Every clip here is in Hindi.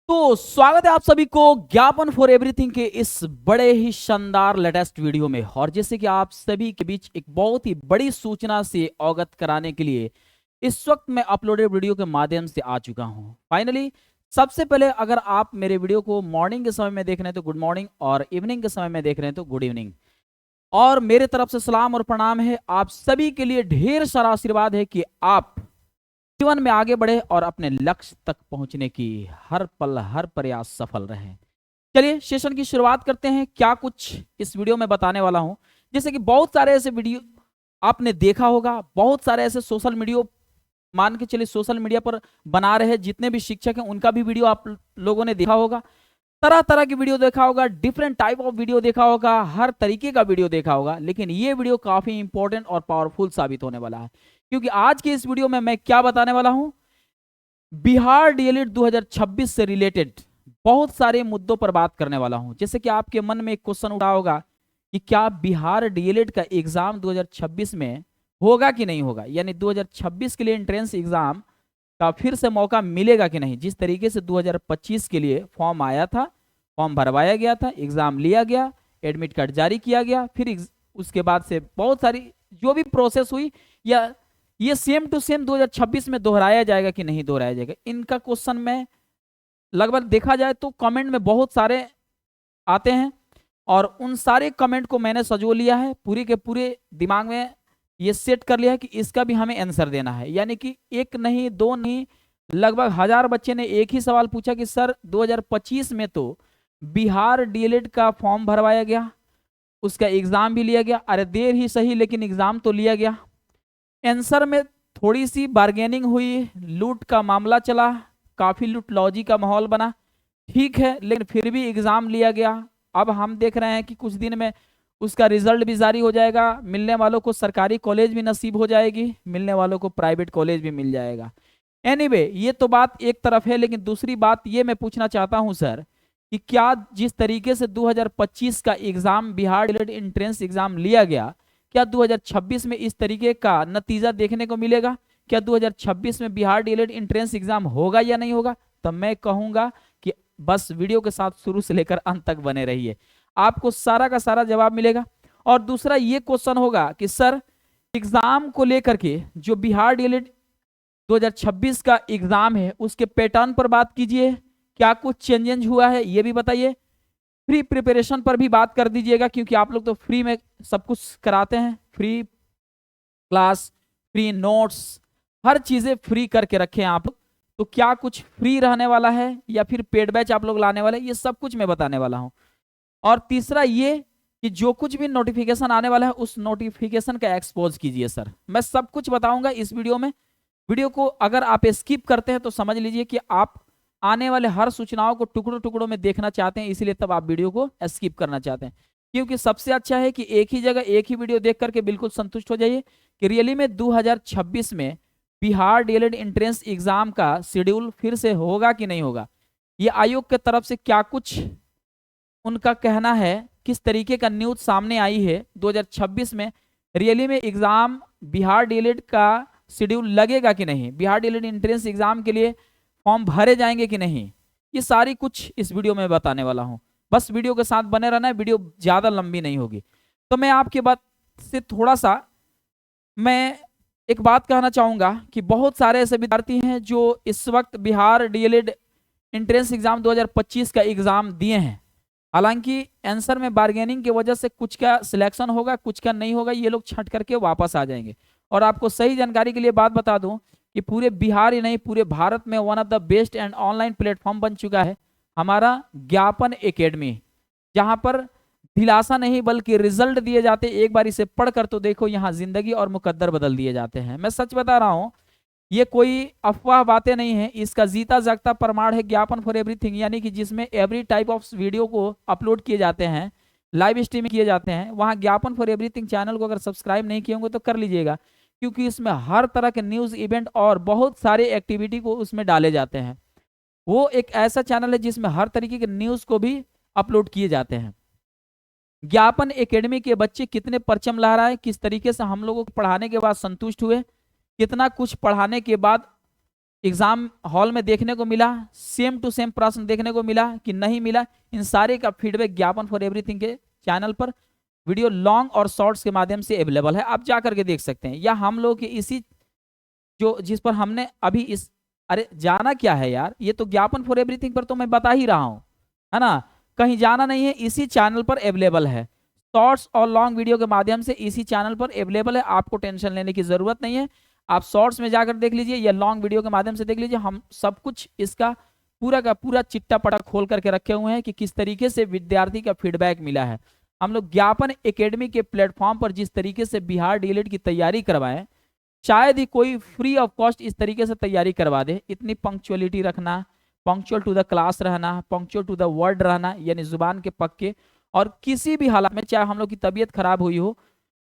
तो स्वागत है आप सभी को ज्ञापन फॉर एवरीथिंग के इस बड़े ही शानदार लेटेस्ट वीडियो में। और जैसे कि आप सभी के बीच एक बहुत ही बड़ी सूचना से अवगत कराने के लिए इस वक्त मैं अपलोडेड वीडियो के माध्यम से आ चुका हूं फाइनली। सबसे पहले अगर आप मेरे वीडियो को मॉर्निंग के समय में देख रहे हैं तो गुड मॉर्निंग, और इवनिंग के समय में देख रहे हैं तो गुड इवनिंग। और मेरे तरफ से सलाम और प्रणाम है। आप सभी के लिए ढेर सारा आशीर्वाद है कि आप जीवन में आगे बढ़े और अपने लक्ष्य तक पहुंचने की हर पल हर प्रयास सफल रहे। चलिए सेशन की शुरुआत करते हैं। क्या कुछ इस वीडियो में बताने वाला हूं, जैसे कि बहुत सारे ऐसे वीडियो आपने देखा होगा, बहुत सारे ऐसे सोशल मीडिया, मान के चलिए सोशल मीडिया पर बना रहे जितने भी शिक्षक हैं उनका भी वीडियो आप लोगों ने देखा होगा। तरह तरह की वीडियो देखा होगा, डिफरेंट टाइप ऑफ वीडियो देखा होगा, हर तरीके का वीडियो देखा होगा, लेकिन ये वीडियो काफी इंपॉर्टेंट और पावरफुल साबित होने वाला है। क्योंकि आज के इस वीडियो में मैं क्या बताने वाला हूं, बिहार डीएलएड 2026 से रिलेटेड बहुत सारे मुद्दों पर बात करने वाला हूं। जैसे कि आपके मन में एक क्वेश्चन उठा होगा कि क्या बिहार डीएलएड का एग्जाम 2026 में होगा कि नहीं होगा, यानी 2026 के लिए एंट्रेंस एग्जाम का फिर से मौका मिलेगा कि नहीं। जिस तरीके से 2025 के लिए फॉर्म आया था, फॉर्म भरवाया गया था, एग्जाम लिया गया, एडमिट कार्ड जारी किया गया, फिर उसके बाद से बहुत सारी जो भी प्रोसेस हुई, या ये सेम टू सेम 2026 में दोहराया जाएगा कि नहीं दोहराया जाएगा, इनका क्वेश्चन में लगभग देखा जाए तो कमेंट में बहुत सारे आते हैं। और उन सारे कमेंट को मैंने सजो लिया है, पूरे के पूरे दिमाग में ये सेट कर लिया है कि इसका भी हमें आंसर देना है। यानी कि एक नहीं दो नहीं, लगभग 1000 बच्चे ने एक ही सवाल पूछा कि सर 2025 में तो बिहार डीएलएड का फॉर्म भरवाया गया, उसका एग्जाम भी लिया गया, अरे देर ही सही लेकिन एग्जाम तो लिया गया। आंसर में थोड़ी सी बार्गेनिंग हुई, लूट का मामला चला, काफी लूटलॉजी का माहौल बना, ठीक है, लेकिन फिर भी एग्जाम लिया गया। अब हम देख रहे हैं कि कुछ दिन में उसका रिजल्ट भी जारी हो जाएगा, मिलने वालों को सरकारी कॉलेज भी नसीब हो जाएगी, मिलने वालों को प्राइवेट कॉलेज भी मिल जाएगा। एनीवे ये तो बात एक तरफ है, लेकिन दूसरी बात ये मैं पूछना चाहता हूं सर कि क्या जिस तरीके से 2025 का exam Bihar DElEd entrance exam लिया गया, क्या 2026 में इस तरीके का नतीजा देखने को मिलेगा? क्या 2026 में बिहार डीएलएड एंट्रेंस एग्जाम होगा या नहीं होगा? तब मैं कहूंगा कि बस वीडियो के साथ शुरू से लेकर अंत तक बने रहिए, आपको सारा का सारा जवाब मिलेगा। और दूसरा ये क्वेश्चन होगा कि सर एग्जाम को लेकर के जो बिहार डीएलएड 2026 का एग्जाम है उसके पैटर्न पर बात कीजिए, क्या कुछ चेंजेस हुआ है ये भी बताइए। फ्री प्रिपरेशन पर भी बात कर दीजिएगा, क्योंकि आप लोग तो फ्री में सब कुछ कराते हैं, फ्री क्लास, फ्री नोट्स, हर चीजें फ्री करके रखे हैं आप लोग। तो क्या कुछ फ्री रहने वाला है या फिर पेड बैच आप लोग लाने वाले हैं, ये सब कुछ मैं बताने वाला हूं। और तीसरा ये कि जो कुछ भी नोटिफिकेशन आने वाला है उस नोटिफिकेशन का एक्सपोज कीजिए सर, मैं सब कुछ बताऊंगा इस वीडियो में। वीडियो को अगर आप स्किप करते हैं तो समझ लीजिए कि आप आने वाले हर सूचनाओं को टुकड़ों टुकड़ों में देखना चाहते हैं, इसीलिए तब आप वीडियो को स्किप करना चाहते हैं। क्योंकि सबसे अच्छा है कि एक ही जगह एक ही वीडियो देख करके बिल्कुल संतुष्ट हो जाइए कि रियली में 2026 में बिहार डीएलएड एंट्रेंस एग्जाम का शेड्यूल फिर से होगा कि नहीं होगा, ये आयोग की तरफ से क्या कुछ उनका कहना है, किस तरीके का न्यूज सामने आई है 2026 में रियली में एग्जाम बिहार डीएलएड का शेड्यूल लगेगा कि नहीं, बिहार डीएलएड एंट्रेंस एग्जाम के लिए फॉर्म भरे जाएंगे कि नहीं, ये सारी कुछ इस वीडियो में बताने वाला हूं। बस वीडियो के साथ बने रहना है, वीडियो ज्यादा लंबी नहीं होगी। तो मैं आपके बात से थोड़ा सा मैं एक बात कहना चाहूंगा कि बहुत सारे ऐसे विद्यार्थी हैं जो इस वक्त बिहार डीएलएड एंट्रेंस एग्जाम 2025 का एग्जाम दिए हैं। हालांकि आंसर में बार्गेनिंग की वजह से कुछ का सिलेक्शन होगा, कुछ का नहीं होगा, ये लोग छट करके वापस आ जाएंगे। और आपको सही जानकारी के लिए बात बता दूं कि पूरे बिहार ही नहीं पूरे भारत में one of the best and online platform बन चुका है हमारा ज्ञापन एकेडमी, जहां पर दिलासा नहीं बल्कि रिजल्ट दिए जाते। एक बार इसे पढ़कर तो देखो, यहाँ जिंदगी और मुकद्दर बदल दिए जाते हैं। मैं सच बता रहा हूँ, ये कोई अफवाह बातें नहीं है, इसका जीता जागता प्रमाण है ज्ञापन फॉर एवरीथिंग, यानी कि जिसमें एवरी टाइप ऑफ वीडियो को अपलोड किए जाते हैं, लाइव स्ट्रीमिंग किए जाते हैं। वहाँ ज्ञापन फॉर एवरीथिंग चैनल को अगर सब्सक्राइब नहीं किए होंगे तो कर लीजिएगा, क्योंकि इसमें हर तरह के न्यूज़ इवेंट और बहुत सारे एक्टिविटी को उसमें डाले जाते हैं। वो एक ऐसा चैनल है जिसमें हर तरीके के न्यूज़ को भी अपलोड किए जाते हैं। ज्ञापन एकेडमी के बच्चे कितने परचम लहराए, किस तरीके से हम लोगों को पढ़ाने के बाद संतुष्ट हुए, कितना कुछ पढ़ाने के बाद एग्जाम हॉल में देखने को मिला, सेम टू सेम प्रश्न देखने को मिला कि नहीं मिला, इन सारे का फीडबैक ज्ञापन फॉर एवरीथिंग के चैनल पर वीडियो लॉन्ग और शॉर्ट्स के माध्यम से अवेलेबल है, आप जा करके देख सकते हैं। या हम लोग के इसी जो जिस पर हमने अभी इस अरे जाना क्या है यार, ये तो ज्ञापन फॉर एवरीथिंग पर तो मैं बता ही रहा हूं, है ना, कहीं जाना नहीं है, इसी चैनल पर अवेलेबल है। शॉर्ट्स और लॉन्ग वीडियो के माध्यम से इसी चैनल पर अवेलेबल है, आपको टेंशन लेने की जरूरत नहीं है। आप शॉर्ट्स में जाकर देख लीजिए या लॉन्ग वीडियो के माध्यम से देख लीजिए, हम सब कुछ इसका पूरा का पूरा चिट्टा पटा खोल करके रखे हुए हैं कि किस तरीके से विद्यार्थी का फीडबैक मिला है। हम लोग ज्ञापन एकेडमी के प्लेटफॉर्म पर जिस तरीके से बिहार डीएलएड की तैयारी करवाएं, शायद ही कोई फ्री ऑफ कॉस्ट इस तरीके से तैयारी करवा दे। इतनी पंक्चुअलिटी रखना, पंक्चुअल टू द क्लास रहना, पंक्चुअल टू द वर्ड रहना, यानी जुबान के पक्के, और किसी भी हालत में चाहे हम लोग की तबीयत खराब हुई हो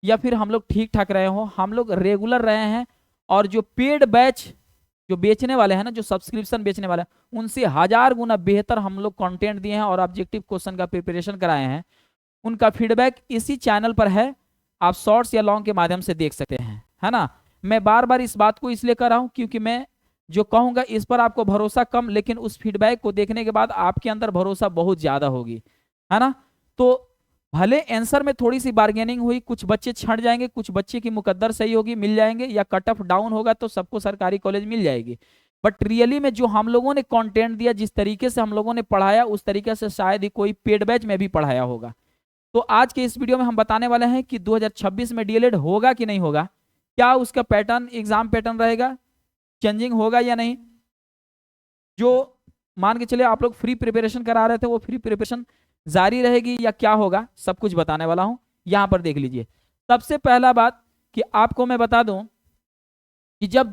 या फिर हम लोग ठीक ठाक रहे हो, हम लोग रेगुलर रहे हैं। और जो पेड बैच जो बेचने वाले हैं ना, जो सब्सक्रिप्शन बेचने वाले हैं, उनसे 1000 गुना बेहतर हम लोग कंटेंट दिए हैं और ऑब्जेक्टिव क्वेश्चन का प्रिपरेशन कराए हैं। उनका फीडबैक इसी चैनल पर है, आप शॉर्ट्स या लॉन्ग के माध्यम से देख सकते हैं, है ना। मैं बार बार इस बात को इसलिए कर रहा हूं क्योंकि मैं जो कहूंगा इस पर आपको भरोसा कम, लेकिन उस फीडबैक को देखने के बाद आपके अंदर भरोसा बहुत ज्यादा होगी, है ना। तो भले आंसर में थोड़ी सी बार्गेनिंग हुई, कुछ बच्चे छंट जाएंगे, कुछ बच्चे की मुकद्दर सही होगी, मिल जाएंगे, या कट ऑफ डाउन होगा तो सबको सरकारी कॉलेज मिल जाएगी। बट रियली में जो हम लोगों ने कंटेंट दिया, जिस तरीके से हम लोगों ने पढ़ाया, उस तरीके से शायद ही कोई पेड बैच में भी पढ़ाया होगा। तो आज के इस वीडियो में हम बताने वाले हैं कि 2026 में डीएलएड होगा कि नहीं होगा, क्या उसका पैटर्न, एग्जाम पैटर्न रहेगा, चेंजिंग होगा या नहीं। जो मान के चले आप लोग फ्री प्रिपरेशन करा रहे थे, वो फ्री प्रिपरेशन जारी रहेगी या क्या होगा, सब कुछ बताने वाला हूं। यहां पर देख लीजिए। सबसे पहला बात कि आपको मैं बता दूं कि जब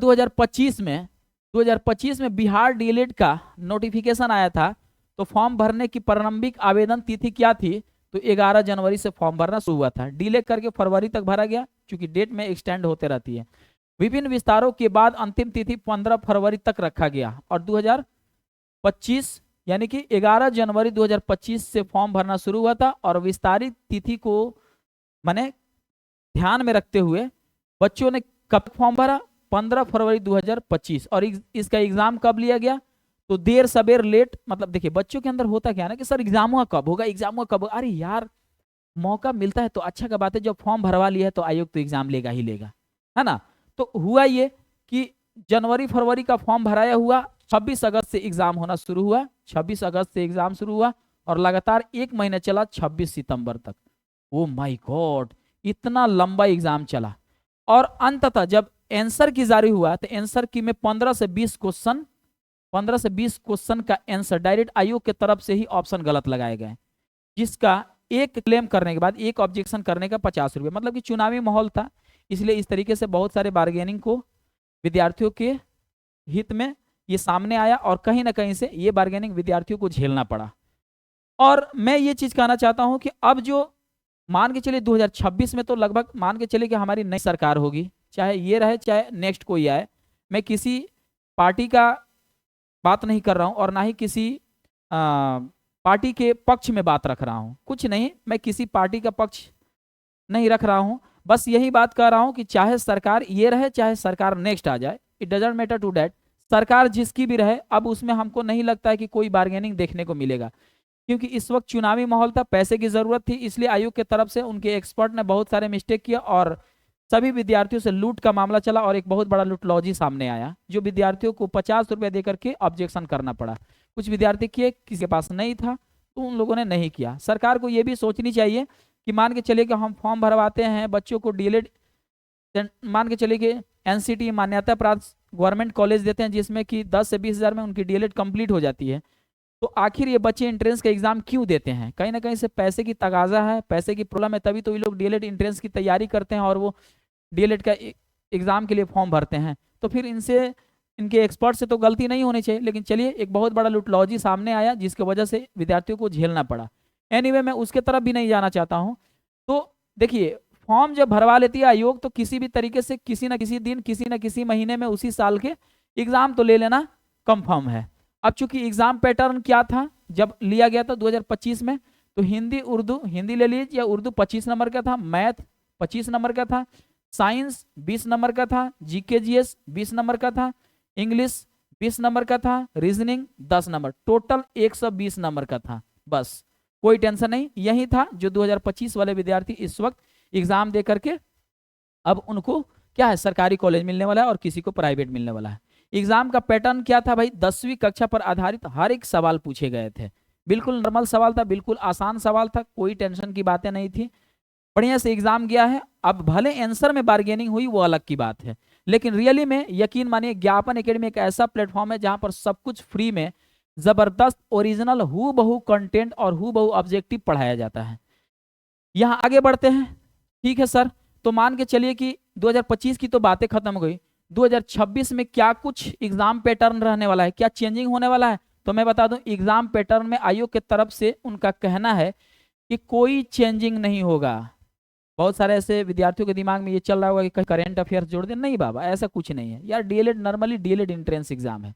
2025 में बिहार डीएलएड का नोटिफिकेशन आया था, तो फॉर्म भरने की प्रारंभिक आवेदन तिथि क्या थी, तो 11 जनवरी से फॉर्म भरना शुरू हुआ था। डिले करके फरवरी तक भरा गया, क्योंकि डेट में एक्सटेंड होते रहती है। विभिन्न विस्तारों के बाद अंतिम तिथि 15 फरवरी तक रखा गया, और 2025 यानी कि 11 जनवरी 2025 से फॉर्म भरना शुरू हुआ था। और विस्तारित तिथि को मैंने ध्यान में रखते हुए बच्चों ने कब फॉर्म भरा, 15 फरवरी 2025। और इसका एग्जाम कब लिया गया, तो देर सबेर लेट, मतलब देखिए बच्चों के अंदर होता क्या है ना कि सर एग्जाम हुआ कब होगा, एग्जाम हुआ कब, अरे यार मौका मिलता है तो अच्छा का बात है, जब फॉर्म भरवा लिया है तो आयोग तो एग्जाम लेगा ही लेगा, है ना। तो हुआ ये कि जनवरी फरवरी का फॉर्म भराया हुआ, 26 अगस्त से एग्जाम होना शुरू हुआ, 26 अगस्त से एग्जाम शुरू हुआ और लगातार एक महीना चला 26 सितंबर तक। ओ माय गॉड, इतना लंबा एग्जाम चला। और अंततः जब आंसर की जारी हुआ तो आंसर की में 15 से 20 क्वेश्चन का आंसर डायरेक्ट आयोग के तरफ से ही ऑप्शन गलत लगाए गए, जिसका एक क्लेम करने के बाद, एक ऑब्जेक्शन करने का 50 रुपये, मतलब कि चुनावी माहौल था, इसलिए इस तरीके से बहुत सारे बार्गेनिंग को विद्यार्थियों के हित में ये सामने आया, और कहीं ना कहीं से ये बार्गेनिंग विद्यार्थियों को झेलना पड़ा। और मैं ये चीज कहना चाहता हूं कि अब जो मान के चलिए 2026 में तो लगभग मान के चलिए कि हमारी नई सरकार होगी, चाहे ये रहे चाहे नेक्स्ट कोई आए। मैं किसी पार्टी का बात नहीं कर रहा हूं और ना ही किसी पार्टी के पक्ष में बात रख रहा हूं, कुछ नहीं, मैं किसी पार्टी का पक्ष नहीं रख रहा हूं, बस यही बात कर रहा हूं कि चाहे सरकार ये रहे चाहे सरकार नेक्स्ट आ जाए, it doesn't matter to that, सरकार जिसकी भी रहे, अब उसमें हमको नहीं लगता है कि कोई बार्गेनिंग देखने को मिलेगा, क्योंकि इस वक्त चुनावी माहौल था, पैसे की जरूरत थी, इसलिए आयोग की तरफ से उनके एक्सपर्ट ने बहुत सारे मिस्टेक किया और सभी विद्यार्थियों से लूट का मामला चला, और एक बहुत बड़ा लूटलॉजी सामने आया, जो विद्यार्थियों को 50 रुपये देकर के ऑब्जेक्शन करना पड़ा। कुछ विद्यार्थी किए, किसी के पास नहीं था तो उन लोगों ने नहीं किया। सरकार को यह भी सोचनी चाहिए कि मान के चलिए कि हम फॉर्म भरवाते हैं बच्चों को, डीएलएड मान के चलिए कि एनसीटी मान्यता प्राप्त गवर्नमेंट कॉलेज देते हैं, जिसमें कि 10 से 20 हज़ार में उनकी डीएलएड कंप्लीट हो जाती है, तो आखिर ये बच्चे एंट्रेंस का एग्जाम क्यों देते हैं, कहीं ना कहीं से पैसे की तगाजा है, पैसे की प्रॉब्लम है, तभी तो ये लोग डीएलएड एंट्रेंस की तैयारी करते हैं और वो डीएलएड का एग्जाम के लिए फॉर्म भरते हैं। तो फिर इनसे, इनके एक्सपर्ट से तो गलती नहीं होनी चाहिए, लेकिन चलिए एक बहुत बड़ा लूटलॉजी सामने आया जिसकी वजह से विद्यार्थियों को झेलना पड़ा। एनीवे मैं उसके तरफ भी नहीं जाना चाहता हूँ। तो देखिए फॉर्म जब भरवा लेती है आयोग, तो किसी भी तरीके से किसी न किसी दिन, किसी न किसी महीने में, उसी साल के एग्जाम तो ले लेना कंफर्म है। अब चूंकि एग्जाम पैटर्न क्या था जब लिया गया था 2025 में, तो हिंदी उर्दू, हिंदी ले लीजिए, या उर्दू 25 नंबर का था, मैथ 25 नंबर का था, साइंस 20 नंबर का था, जीके जीएस 20 नंबर का था, इंग्लिश 20 नंबर का था, रीजनिंग 10 नंबर, टोटल 120 नंबर का था। बस कोई टेंशन नहीं, यही था जो 2025 वाले विद्यार्थी इस वक्त एग्जाम दे करके अब उनको क्या है, सरकारी कॉलेज मिलने वाला है और किसी को प्राइवेट मिलने वाला है। एग्जाम का पैटर्न क्या था भाई, 10वीं कक्षा पर आधारित हर एक सवाल पूछे गए थे। बिल्कुल नॉर्मल सवाल था, बिल्कुल आसान सवाल था, कोई टेंशन की बातें नहीं थी। बढ़िया से एग्जाम गया है। अब भले आंसर में बार्गेनिंग हुई वो अलग की बात है, लेकिन रियली में यकीन मानिए ज्ञापन एकेडमी एक ऐसा प्लेटफॉर्म है जहां पर सब कुछ फ्री में जबरदस्त ओरिजिनल हु बहु कंटेंट और हु बहु ऑब्जेक्टिव पढ़ाया जाता है। यहां आगे बढ़ते हैं। ठीक है सर, तो मान के चलिए कि 2025 की तो बातें खत्म हो गई, 2026 में क्या कुछ एग्जाम पैटर्न रहने वाला है, क्या चेंजिंग होने वाला है? तो मैं बता दूं, एग्जाम पैटर्न में आयोग की तरफ से उनका कहना है कि कोई चेंजिंग नहीं होगा। बहुत सारे ऐसे विद्यार्थियों के दिमाग में ये चल रहा होगा कि कहीं करंट अफेयर्स जोड़ दे, नहीं बाबा ऐसा कुछ नहीं है यार। DElEd normally DElEd entrance exam है,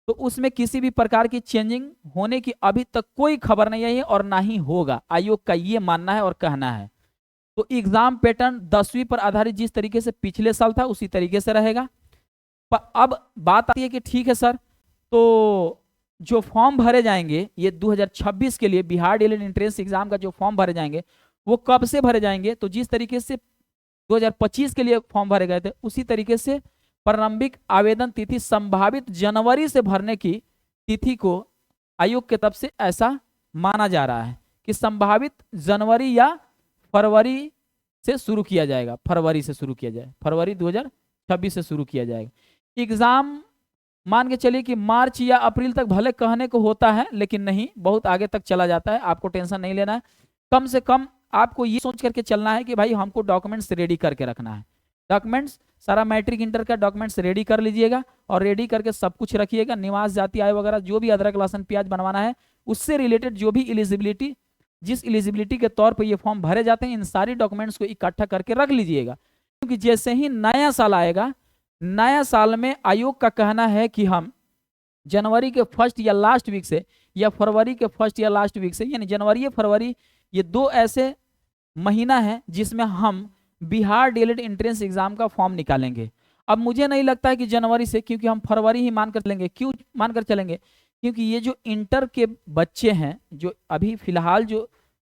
तो उसमें किसी भी प्रकार की चेंजिंग होने की अभी तक कोई खबर नहीं आई है और ना ही होगा, आयोग का ये मानना है और कहना है। तो एग्जाम पैटर्न 10वीं पर आधारित जिस तरीके से पिछले साल था उसी तरीके से रहेगा। पर अब बात आती है कि ठीक है सर, तो जो फॉर्म भरे जाएंगे ये 2026 के लिए बिहार डीएलएड एंट्रेंस एग्जाम का जो फॉर्म भरे जाएंगे वो कब से भरे जाएंगे? तो जिस तरीके से 2025 के लिए फॉर्म भरे गए थे उसी तरीके से प्रारंभिक आवेदन तिथि संभावित जनवरी से भरने की तिथि को आयोग की तरफ से ऐसा माना जा रहा है कि संभावित जनवरी या फरवरी से शुरू किया जाएगा, फरवरी से शुरू किया जाए, फरवरी 2026 से शुरू किया जाएगा। एग्जाम मान के चलिए कि मार्च या अप्रैल तक भले कहने को होता है, लेकिन नहीं, बहुत आगे तक चला जाता है, आपको टेंशन नहीं लेना है। कम से कम आपको ये सोच करके चलना है कि भाई हमको डॉक्यूमेंट्स रेडी करके रखना है। डॉक्यूमेंट्स सारा मैट्रिक इंटर का डॉक्यूमेंट्स रेडी कर लीजिएगा और रेडी करके सब कुछ रखिएगा। निवास जाति आय वगैरह जो भी अदरक लहसुन प्याज बनवाना है उससे रिलेटेड जो भी एलिजिबिलिटी, जिस एलिजिबिलिटी के तौर पर ये फॉर्म भरे जाते हैं, इन सारी डॉक्यूमेंट्स को इकट्ठा करके रख लीजिएगा, क्योंकि जैसे ही नया साल आएगा, नया साल में आयोग का कहना है कि हम जनवरी के फर्स्ट या लास्ट वीक से या फरवरी के फर्स्ट या लास्ट वीक से, यानी जनवरी या फरवरी, ये दो ऐसे महीना है जिसमें हम बिहार डीएलएड एंट्रेंस एग्जाम का फॉर्म निकालेंगे। अब मुझे नहीं लगता है कि जनवरी से, क्योंकि हम फरवरी ही मानकर चलेंगे। क्यों मानकर चलेंगे? क्योंकि ये जो इंटर के बच्चे हैं जो अभी फिलहाल जो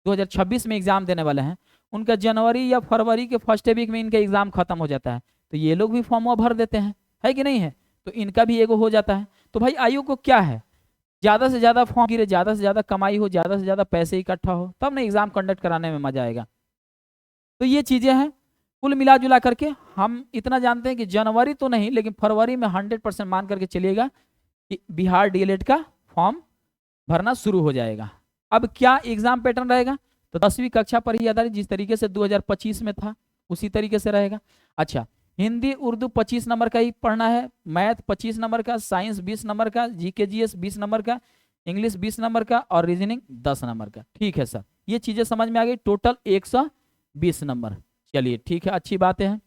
2026 में एग्जाम देने वाले हैं, उनका जनवरी या फरवरी के फर्स्ट वीक में इनका एग्जाम खत्म हो जाता है, तो ये लोग भी फॉर्म भर देते हैं, है कि नहीं है? तो इनका भी एगो हो जाता है। तो भाई आयोग को क्या है, ज्यादा से ज्यादा फॉर्म गिरे, ज्यादा से ज्यादा कमाई हो, ज्यादा से ज्यादा पैसे इकट्ठा हो, तब ना एग्जाम कंडक्ट कराने में मजा आएगा। तो ये चीजें हैं। कुल मिला जुला करके हम इतना जानते हैं कि जनवरी तो नहीं, लेकिन फरवरी में 100% मान करके चलिएगा कि बिहार डीएलएड का फॉर्म भरना शुरू हो जाएगा। अब क्या एग्जाम पैटर्न रहेगा? तो 10वीं कक्षा पर ही आधारित जिस तरीके से 2025 में था उसी तरीके से रहेगा। अच्छा, हिंदी उर्दू 25 नंबर का ही पढ़ना है, मैथ 25 नंबर का, साइंस 20 नंबर का, जीके जीएस 20 नंबर का, इंग्लिश 20 नंबर का और रीजनिंग 10 नंबर का। ठीक है सर, ये चीजें समझ में आ गई। Total 120 number. चलिए ठीक है, अच्छी बातें हैं।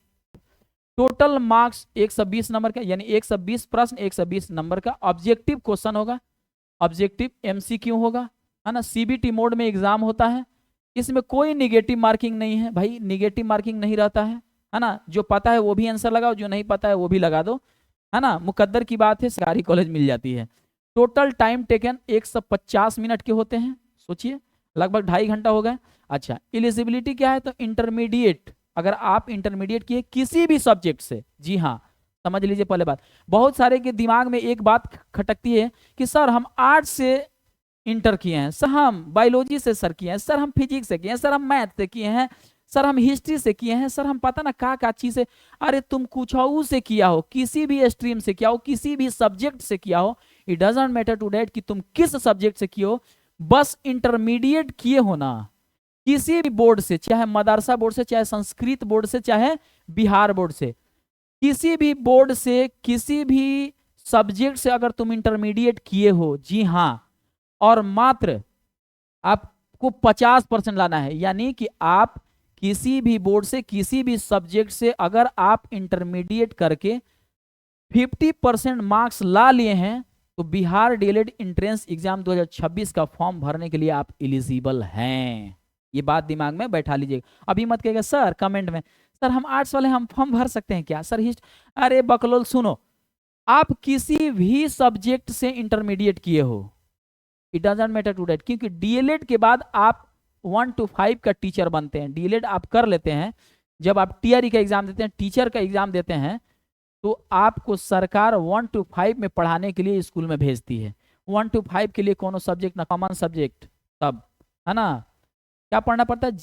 टोटल मार्क्स 120 नंबर का, यानी 120 प्रश्न 120 नंबर का ऑब्जेक्टिव क्वेश्चन होगा, ऑब्जेक्टिव एमसीक्यू होगा, है ना। सीबीटी मोड में एग्जाम होता है, इसमें कोई निगेटिव मार्किंग नहीं है भाई, निगेटिव मार्किंग नहीं रहता है ना। जो पता है वो भी आंसर लगाओ, जो नहीं पता है वो भी लगा दो, है ना। मुकद्दर की बात है, सरकारी कॉलेज मिल जाती है। टोटल टाइम टेकन 150 मिनट के होते हैं, सोचिए लगभग 2.5 घंटा हो गए। अच्छा, एलिजिबिलिटी क्या है? तो इंटरमीडिएट, अगर आप इंटरमीडिएट किए किसी भी सब्जेक्ट से, जी हाँ समझ लीजिए पहले बात। बहुत सारे के दिमाग में एक बात खटकती है कि सर हम आर्ट्स से इंटर किए हैं, सर हम बायोलॉजी से सर किए हैं, सर हम फिजिक्स से किए हैं, सर हम मैथ से किए हैं, सर हम हिस्ट्री से किए हैं, सर हम पता ना का चीज से। अरे तुम कुछ से किया हो, किसी भी स्ट्रीम से किया हो, किसी भी सब्जेक्ट से किया हो, it doesn't matter to that कि तुम किस सब्जेक्ट से किए हो, बस इंटरमीडिएट किए हो ना, किसी भी बोर्ड से, चाहे मदरसा बोर्ड से, चाहे संस्कृत बोर्ड से, चाहे बिहार बोर्ड से, किसी भी बोर्ड से, किसी भी सब्जेक्ट से अगर तुम इंटरमीडिएट किए हो, जी हाँ, और मात्र आपको 50% लाना है, यानी कि आप किसी भी बोर्ड से, किसी भी सब्जेक्ट से अगर आप इंटरमीडिएट करके 50% मार्क्स ला लिए हैं, तो बिहार डीएलएड एंट्रेंस एग्जाम 2026 का फॉर्म भरने के लिए आप एलिजिबल हैं। ये बात दिमाग में बैठा लीजिएगा। अभी मत कहिएगा सर कमेंट में, सर हम आर्ट्स वाले हम फॉर्म भर सकते हैं क्या सर? अरे बकलोल सुनो, आप किसी भी सब्जेक्ट से इंटरमीडिएट किए हो, it doesn't matter to that, क्योंकि डीएलएड के बाद आप 1 to 5 का टीचर बनते हैं। डीएलएड आप कर लेते हैं, जब आप टीआरई का एग्जाम देते हैं, टीचर का एग्जाम देते हैं, तो आपको सरकार 1 to 5 में पढ़ाने के लिए स्कूल में भेजती है। 1 to 5 के लिए कौन सब्जेक्ट ना, कॉमन सब्जेक्ट, तब है ना क्या पढ़ना पड़ता है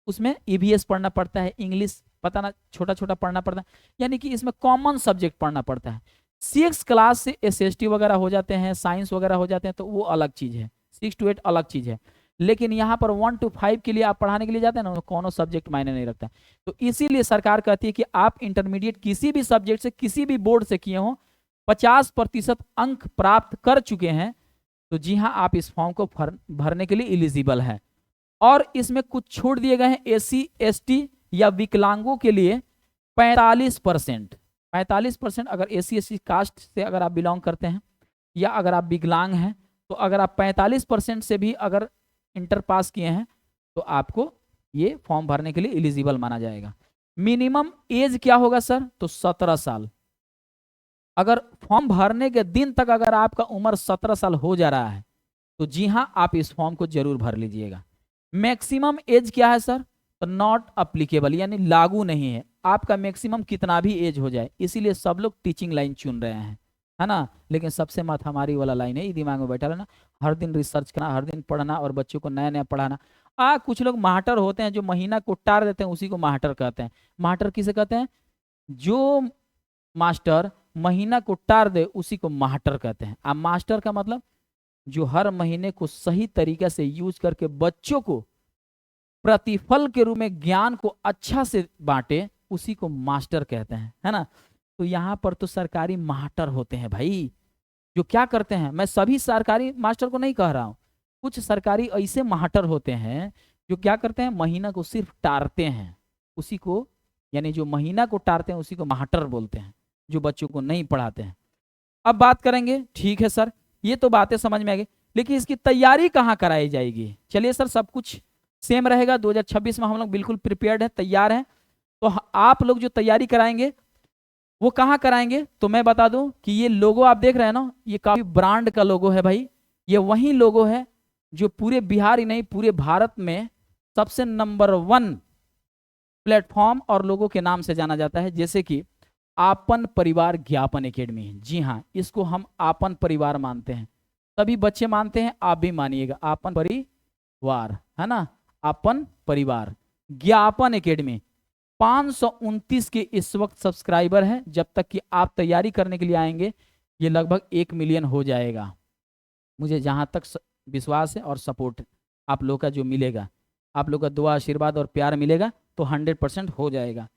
उसमें, ईवीएस पढ़ना पड़ता है, इंग्लिश पता ना छोटा छोटा पढ़ना पड़ता है, यानी कि इसमें कॉमन सब्जेक्ट पढ़ना पड़ता है। 6 क्लास से एसएसटी वगैरह हो जाते हैं, साइंस वगैरह हो जाते हैं, तो वो अलग चीज है, 6 to 8 अलग चीज है। लेकिन यहाँ पर 1 to 5 के लिए आप पढ़ाने के लिए जाते हैं ना, कौन सब्जेक्ट मायने नहीं रखता। तो इसीलिए सरकार कहती है कि आप इंटरमीडिएट किसी भी सब्जेक्ट से, किसी भी बोर्ड से किए हो, 50% अंक प्राप्त कर चुके हैं, तो जी हाँ, आप इस फॉर्म को भरने के लिए एलिजिबल है। और इसमें कुछ छूट दिए गए हैं, एससी एसटी या विकलांगों के लिए 45%। 45% अगर एससी एसटी कास्ट से अगर आप बिलोंग करते हैं, या अगर आप विकलांग हैं, तो अगर आप 45% से भी अगर इंटर पास किए हैं, तो आपको ये फॉर्म भरने के लिए एलिजिबल माना जाएगा। मिनिमम एज क्या होगा सर, तो 17 साल। अगर फॉर्म भरने के दिन तक अगर आपका उम्र 17 साल हो जा रहा है, तो जी हाँ, आप इस फॉर्म को जरूर भर लीजिएगा। मैक्सिमम एज क्या है सर, तो नॉट अप्लीकेबल, यानी लागू नहीं है। आपका मैक्सिमम कितना भी एज हो जाए, इसीलिए सब लोग टीचिंग लाइन चुन रहे हैं, है ना। लेकिन सबसे मत हमारी वाला लाइन है, ये दिमाग में बैठा रहना, हर दिन रिसर्च करना, हर दिन पढ़ना और बच्चों को नया नया पढ़ाना। कुछ लोग मास्टर होते हैं जो महीना को टार देते हैं, उसी को मास्टर कहते हैं। मास्टर किसे कहते हैं, जो मास्टर महीना को टार दे उसी को मास्टर कहते हैं। अब मास्टर का मतलब जो हर महीने को सही तरीके से यूज करके बच्चों को प्रतिफल के रूप में ज्ञान को अच्छा से बांटे, उसी को मास्टर कहते हैं, है ना। तो यहाँ पर तो सरकारी मास्टर होते हैं भाई, जो क्या करते हैं, मैं सभी सरकारी मास्टर को नहीं कह रहा हूँ, कुछ सरकारी ऐसे मास्टर होते हैं जो क्या करते हैं, महीना को सिर्फ टारते हैं, उसी को, यानी जो महीना को टारते हैं उसी को मास्टर बोलते हैं, जो बच्चों को नहीं पढ़ाते हैं। अब बात करेंगे, ठीक है सर, ये तो बातें समझ में आ गई, लेकिन इसकी तैयारी कहाँ कराई जाएगी। चलिए सर, सब कुछ सेम रहेगा, 2026 में हम लोग बिल्कुल प्रिपेयर्ड है, तैयार हैं। तो आप लोग जो तैयारी कराएंगे वो कहाँ कराएंगे, तो मैं बता दूं कि ये लोगो आप देख रहे हैं ना, ये काफी ब्रांड का लोगो है भाई। ये वही लोगो है जो पूरे बिहार ही नहीं, पूरे भारत में सबसे नंबर 1 प्लेटफॉर्म और लोगों के नाम से जाना जाता है, जैसे कि आपन परिवार ज्ञापन एकेडमी। जी हाँ, इसको हम आपन परिवार मानते हैं, सभी बच्चे मानते हैं, आप भी मानिएगा, आपन परिवार, है ना, आपन परिवार ज्ञापन एकेडमी। 529 के इस वक्त सब्सक्राइबर हैं, जब तक कि आप तैयारी करने के लिए आएंगे ये लगभग 1 मिलियन हो जाएगा, मुझे जहां तक विश्वास है और सपोर्ट आप लोग का जो मिलेगा, आप लोग का दुआ आशीर्वाद और प्यार मिलेगा, तो 100% हो जाएगा।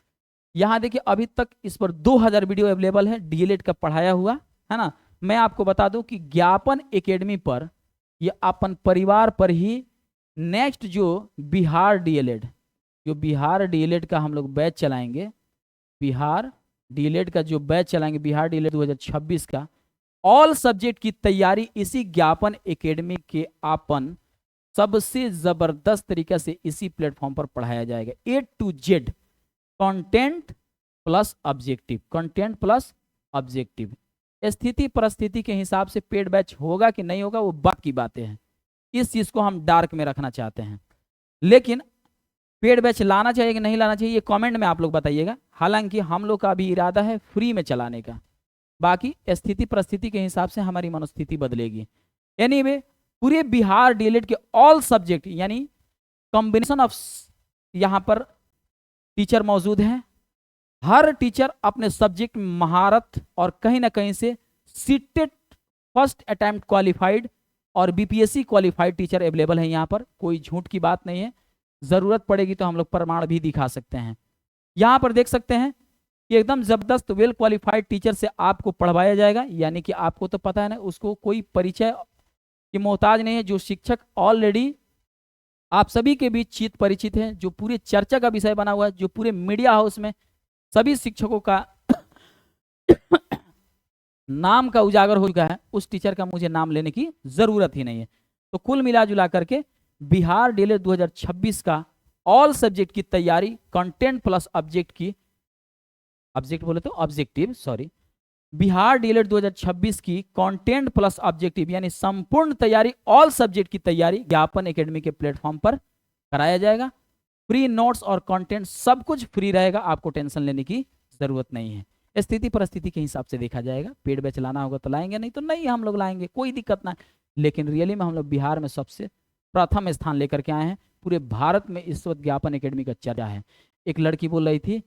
यहाँ देखिए, अभी तक इस पर 2000 वीडियो अवेलेबल है, डीएलएड का पढ़ाया हुआ, है ना। मैं आपको बता दूं कि ज्ञापन एकेडमी पर, ये अपन परिवार पर ही नेक्स्ट जो बिहार डीएलएड, जो बिहार डीएलएड का हम लोग बैच चलाएंगे, बिहार डीएलएड का जो बैच चलाएंगे, बिहार डीएलएड 2026 का, ऑल सब्जेक्ट की तैयारी इसी ज्ञापन एकेडमी के आपन सबसे जबरदस्त तरीके से इसी प्लेटफॉर्म पर पढ़ाया जाएगा। A to Z, content plus objective, content plus objective. स्थिति परिस्थिति के हिसाब से पेड बैच होगा कि नहीं होगा वो बात की बातें हैं, इस चीज को हम डार्क में रखना चाहते हैं। लेकिन पेड बैच लाना चाहिए कि नहीं लाना चाहिए, ये कमेंट में आप लोग बताइएगा। हालांकि हम लोग का भी इरादा है फ्री में चलाने का, बाकी स्थिति परिस्थिति के हिसाब से हमारी मनोस्थिति बदलेगी। एनीवे, पूरे बिहार डीएलएड के ऑल सब्जेक्ट, यानी कॉम्बिनेशन ऑफ यहाँ पर टीचर मौजूद हैं, हर टीचर अपने सब्जेक्ट में महारत और कहीं ना कहीं से सीटेड फर्स्ट अटेम्प्ट क्वालिफाइड और बीपीएससी क्वालिफाइड टीचर अवेलेबल है यहाँ पर, कोई झूठ की बात नहीं है। जरूरत पड़ेगी तो हम लोग प्रमाण भी दिखा सकते हैं। यहाँ पर देख सकते हैं कि एकदम जबरदस्त वेल क्वालिफाइड टीचर से आपको पढ़वाया जाएगा, यानी कि आपको तो पता है ना, उसको कोई परिचय की मोहताज नहीं है। जो शिक्षक ऑलरेडी आप सभी के बीच चित परिचित है, जो पूरे चर्चा का विषय बना हुआ है, जो पूरे मीडिया हाउस में सभी शिक्षकों का नाम का उजागर हो चुका है, उस टीचर का मुझे नाम लेने की जरूरत ही नहीं है। तो कुल मिला जुला करके बिहार डीएलएड 2026 का ऑल सब्जेक्ट की तैयारी, कंटेंट प्लस ऑब्जेक्ट की, ऑब्जेक्ट बोले तो ऑब्जेक्टिव, सॉरी, बिहार डीएलएड 2026 की कंटेंट प्लस ऑब्जेक्टिव यानी संपूर्ण तैयारी, ऑल सब्जेक्ट की तैयारी ज्ञापन एकेडमी के प्लेटफॉर्म पर कराया जाएगा। फ्री नोट्स और कंटेंट सब कुछ फ्री रहेगा, आपको टेंशन लेने की जरूरत नहीं है। स्थिति परिस्थिति के हिसाब से देखा जाएगा, पेड बैच लाना होगा तो लाएंगे, नहीं तो नहीं हम लोग लाएंगे, कोई दिक्कत ना। लेकिन रियली में हम लोग बिहार में सबसे प्रथम स्थान लेकर के आए हैं। पूरे भारत में इस वक्त ज्ञापन एकेडमी का चर्चा है। एक लड़की बोल रही थी,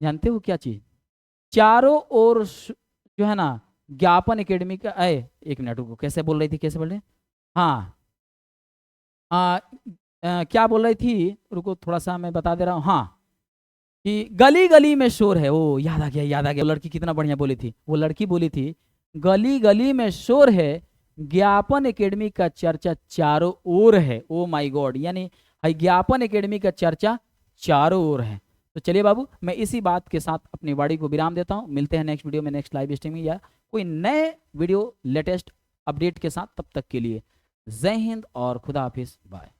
जानते हो क्या चीज, चारों ओर जो है ना ज्ञापन एकेडमी का एक मिनट रुको, कैसे बोल रही थी, कैसे बोल रहे, हाँ क्या बोल रही थी, रुको थोड़ा सा मैं बता दे रहा हूँ। हाँ, कि गली गली में शोर है, वो याद आ गया, याद आ गया। वो लड़की कितना बढ़िया बोली थी, वो लड़की बोली थी गली गली में शोर है, ज्ञापन एकेडमी का चर्चा चारों ओर है। ओ माय गॉड, यानी ज्ञापन एकेडमी का चर्चा चारों ओर है। तो चलिए बाबू, मैं इसी बात के साथ अपनी वाणी को विराम देता हूँ। मिलते हैं नेक्स्ट वीडियो में, नेक्स्ट लाइव स्ट्रीमिंग या कोई नए वीडियो लेटेस्ट अपडेट के साथ। तब तक के लिए जय हिंद और खुदा हाफिज, बाय।